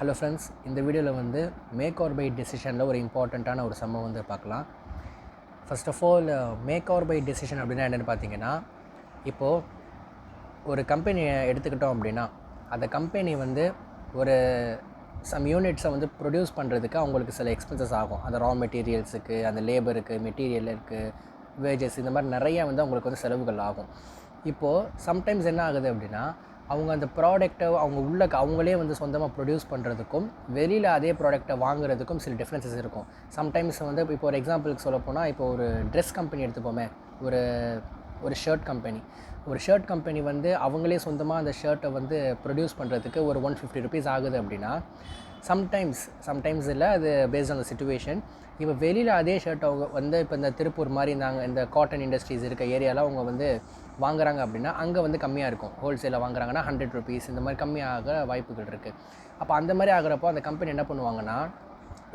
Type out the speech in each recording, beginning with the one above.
Hello friends, இந்த வீடியோவில் வந்து மேக் ஆர் பை டெசிஷனில் ஒரு இம்பார்ட்டண்ட்டான ஒரு சம்ம வந்து பார்க்கலாம். First of all, make or buy decision அப்படின்னா என்னென்னு பார்த்தீங்கன்னா, இப்போது ஒரு கம்பெனியை எடுத்துக்கிட்டோம் அப்படின்னா அந்த கம்பெனி வந்து ஒரு சம் யூனிட்ஸை வந்து ப்ரொடியூஸ் பண்ணுறதுக்கு அவங்களுக்கு சில எக்ஸ்பென்சஸ் ஆகும். அந்த ரா மெட்டீரியல்ஸுக்கு, அந்த லேபருக்கு, மெட்டீரியலுக்கு, வேஜஸ், இந்த மாதிரி நிறையா வந்து அவங்களுக்கு வந்து செலவுகள் ஆகும். இப்போது சம்டைம்ஸ் என்ன ஆகுது அப்படின்னா, அவங்க அந்த ப்ராடக்ட்டை அவங்களே வந்து சொந்தமாக ப்ரொடியூஸ் பண்ணுறதுக்கும் வெளியில் அதே ப்ராடக்ட்டை வாங்குறதுக்கும் சில டிஃப்ரென்சஸ் இருக்கும். சம்டைம்ஸ் வந்து இப்போ ஒரு எக்ஸாம்பிளுக்கு சொல்லப்போனால், இப்போ ஒரு ட்ரெஸ் கம்பெனி எடுத்துப்போமே, ஒரு ஷர்ட் கம்பெனி வந்து அவங்களே சொந்தமாக அந்த ஷர்ட்டை வந்து ப்ரொடியூஸ் பண்ணுறதுக்கு ஒரு 150 rupees ஆகுது அப்படின்னா, சம்டைம்ஸ் இல்லை, அது பேஸ்ட் ஆன் த சிச்சுவேஷன். இப்போ வெளியில் அதே ஷர்ட் அவங்க வந்து இப்போ இந்த திருப்பூர் மாதிரி இந்த காட்டன் இண்டஸ்ட்ரீஸ் இருக்க ஏரியாவில் அவங்க வந்து வாங்குறாங்க அப்படின்னா, அங்கே வந்து கம்மியாக இருக்கும். ஹோல்சேலில் வாங்குறாங்கன்னா 100 rupees இந்த மாதிரி கம்மியாக வாய்ப்புகள் இருக்குது. அப்போ அந்த மாதிரி ஆகிறப்போ அந்த கம்பெனி என்ன பண்ணுவாங்கன்னா,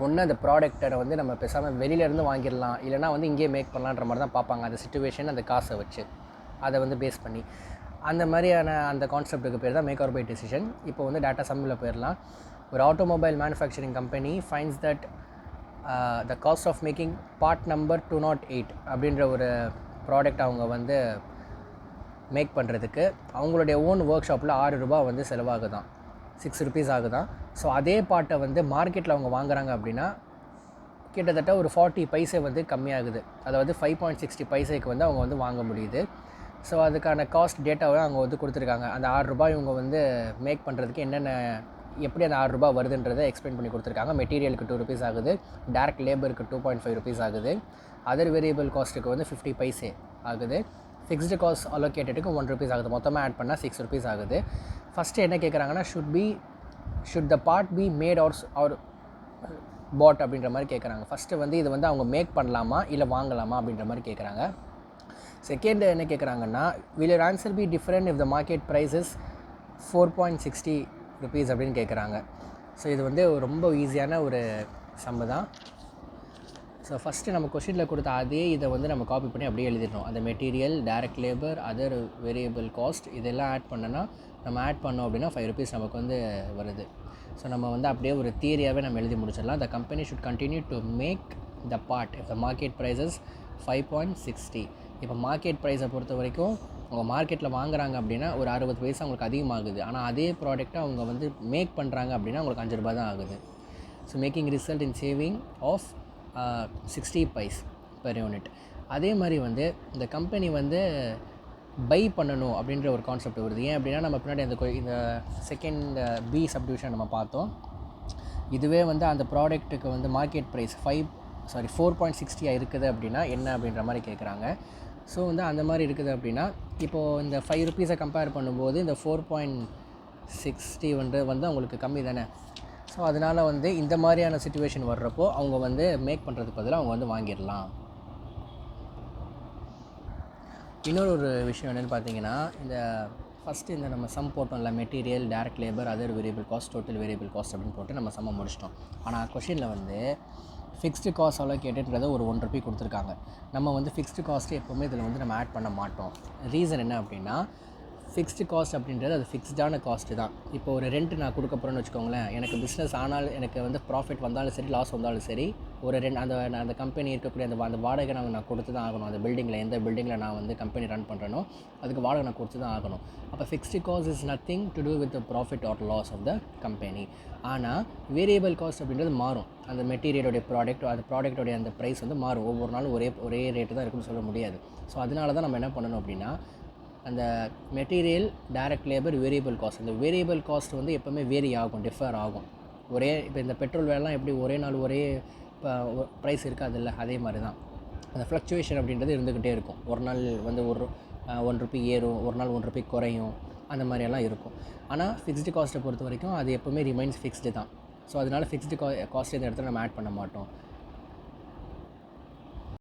ஒன்று அந்த ப்ராடக்ட்டை வந்து நம்ம பேசாமல் வெளியிலேருந்து வாங்கிடலாம், இல்லைனா வந்து இங்கேயே மேக் பண்ணலான்ற மாதிரி தான் பார்ப்பாங்க. அந்த சிச்சுவேஷன், அந்த காசை வச்சு அதை வந்து பேஸ் பண்ணி அந்த மாதிரியான அந்த கான்செப்ட்டுக்கு பேர் தான் மேக் ஆர் பை டெசிஷன். இப்போ வந்து டேட்டா சம்மில் போயிடலாம். ஒரு automobile manufacturing company finds that the cost of making part number 208 அப்படின்ற ஒரு ப்ராடக்ட் அவங்க வந்து மேக் பண்ணுறதுக்கு அவங்களுடைய ஓன் ஒர்க் ஷாப்பில் 6 ரூபா வந்து செலவாகுதான், 6 rupees ஆகுதான். ஸோ அதே பார்ட்டை வந்து மார்க்கெட்டில் அவங்க வாங்குறாங்க அப்படின்னா கிட்டத்தட்ட ஒரு 40 பைசே வந்து கம்மியாகுது. அதாவது 5.60 பைசைக்கு வந்து அவங்க வந்து வாங்க முடியுது. ஸோ அதுக்கான காஸ்ட் டேட்டாவை அவங்க வந்து கொடுத்துருக்காங்க. அந்த 6 ரூபாய் இவங்க வந்து மேக் பண்ணுறதுக்கு எப்படி அந்த 6 ரூபாய் வருதுன்றதை எக்ஸ்பிளைன் பண்ணி கொடுத்துருக்காங்க. மெட்டீரியலுக்கு 2 rupees ஆகுது, டேரக்ட் லேபருக்கு 2.5 rupees ஆகுது, அதர் வேரியபிள் காஸ்ட்டுக்கு வந்து 50 பைசே ஆகுது, ஃபிக்ஸ்டு காஸ்ட் அலோகேட்டடுக்கு 1 rupees ஆகுது. மொத்தமாக ஆட் பண்ணால் 6 rupees ஆகுது. ஃபஸ்ட்டு என்ன கேட்குறாங்கன்னா, should the part be made or bought அப்படின்ற மாதிரி கேட்குறாங்க. ஃபஸ்ட்டு வந்து இது வந்து அவங்க மேக் பண்ணலாமா இல்லை வாங்கலாமா அப்படின்ற மாதிரி கேட்குறாங்க. செகண்ட் என்ன கேட்குறாங்கன்னா, will your answer be different if the market price is 4.60 rupees அப்படின்னு கேட்குறாங்க. ஸோ இது வந்து ரொம்ப ஈஸியான ஒரு சம்மு தான். ஸோ ஃபஸ்ட்டு நம்ம கொஷினில் கொடுத்த அதே இதை வந்து நம்ம காப்பி பண்ணி அப்படியே எழுதிடணும். அந்த material, direct labour, other variable cost இதெல்லாம் ஆட் பண்ணோம் அப்படின்னா 5 rupees நமக்கு வந்து வருது. ஸோ நம்ம வந்து அப்படியே ஒரு தியரியாகவே நம்ம எழுதி முடிச்சிடலாம். The company should continue to make the part if the market prices 5.60. இப்போ மார்க்கெட் ப்ரைஸை பொறுத்த வரைக்கும் அவங்க மார்க்கெட்டில் வாங்குறாங்க அப்படின்னா ஒரு 60 பைசா அவங்களுக்கு அதிகமாகுது. ஆனால் அதே ப்ராடக்ட்டை அவங்க வந்து மேக் பண்ணுறாங்க அப்படின்னா அவங்களுக்கு 5 ரூபாய் தான் ஆகுது. So making result in saving of 60 paise per unit. அதே மாதிரி வந்து இந்த கம்பெனி வந்து பை பண்ணணும் அப்படின்ற ஒரு கான்செப்ட் வருது. ஏன் அப்படின்னா, நம்ம பின்னாடி இந்த செகண்ட் பி சப்டிவிஷன் நம்ம பார்த்தோம். இதுவே வந்து அந்த ப்ராடக்ட்டுக்கு வந்து மார்க்கெட் ப்ரைஸ் 4.60 இருக்குது அப்படின்னா என்ன அப்படின்ற மாதிரி கேட்குறாங்க. ஸோ வந்து அந்த மாதிரி இருக்குது அப்படின்னா, இப்போது இந்த 5 rupees கம்பேர் பண்ணும்போது இந்த 4.60 வந்து அவங்களுக்கு கம்மி தானே. ஸோ அதனால் வந்து இந்த மாதிரியான சிச்சுவேஷன் வர்றப்போ அவங்க வந்து மேக் பண்ணுறதுக்கு பதிலாக அவங்க வந்து வாங்கிடலாம். இன்னொரு விஷயம் என்னென்னு பார்த்தீங்கன்னா, ஃபஸ்ட்டு நம்ம சம் போட்டோம்ல, material, direct labour, other variable cost, total variable cost அப்படின்னு போட்டு நம்ம சம்ம முடிச்சிட்டோம். ஆனால் கொஷினில் வந்து ஃபிக்ஸ்டு காஸ்ட் அலோகேட்டட்ன்றதை ஒரு 1 rupee கொடுத்துருக்காங்க. நம்ம வந்து ஃபிக்ஸ்டு காஸ்ட்டு எப்போவுமே இதில் வந்து நம்ம ஆட் பண்ண மாட்டோம். ரீசன் என்ன அப்படின்னா, ஃபிக்ஸ்டு காஸ்ட் அப்படின்றது அது ஃபிக்ஸ்டான காஸ்ட்டு தான். இப்போ ஒரு ரெண்ட் நான் கொடுக்க போகிறேன்னு வச்சுக்கோங்களேன், எனக்கு பிஸ்னஸ் ஆனால் எனக்கு வந்து ப்ராஃபிட் வந்தாலும் சரி, லாஸ் வந்தாலும் சரி, ஒரு அந்த கம்பெனி இருக்கக்கூடிய அந்த வாடகை நான் கொடுத்து தான் ஆகணும். அந்த எந்த பில்டிங்கில் நான் வந்து கம்பெனி ரன் பண்ணுறேனோ அதுக்கு வாடகை நான் கொடுத்து தான் ஆகணும். அப்போ fixed cost is nothing to do with the profit or loss of the company. ஆனால் வேரியபிள் காஸ்ட் அப்படின்றது மாறும். அந்த மெட்டீரியலோடைய அந்த ப்ராடக்டோடைய அந்த ப்ரைஸ் வந்து மாறும். ஒவ்வொரு நாளும் ஒரே ரேட்டு தான் இருக்குன்னு சொல்ல முடியாது. ஸோ அதனால தான் நம்ம என்ன பண்ணணும் அப்படின்னா, அந்த material, direct labour, variable cost, இந்த வேரியபிள் காஸ்ட் வந்து எப்போவுமே டிஃபர் ஆகும். இப்போ இந்த பெட்ரோல் விலைலாம் எப்படி ஒரே நாள் ஒரே ப்ரைஸ் இருக்காதில்ல, அதே மாதிரி தான் அந்த ஃப்ளக்சுவேஷன் அப்படின்றது இருந்துக்கிட்டே இருக்கும். ஒரு நாள் வந்து 1 rupee ஏறும், ஒரு நாள் 1 rupee குறையும், அந்த மாதிரியெல்லாம் இருக்கும். ஆனால் ஃபிக்ஸ்டு காஸ்ட்டை பொறுத்த வரைக்கும் அது எப்போவுமே ரிமைன்ஸ் ஃபிக்ஸ்டு தான். ஸோ அதனால் ஃபிக்ஸ்டு காஸ்ட் இந்த இடத்துல நம்ம ஆட் பண்ண மாட்டோம்.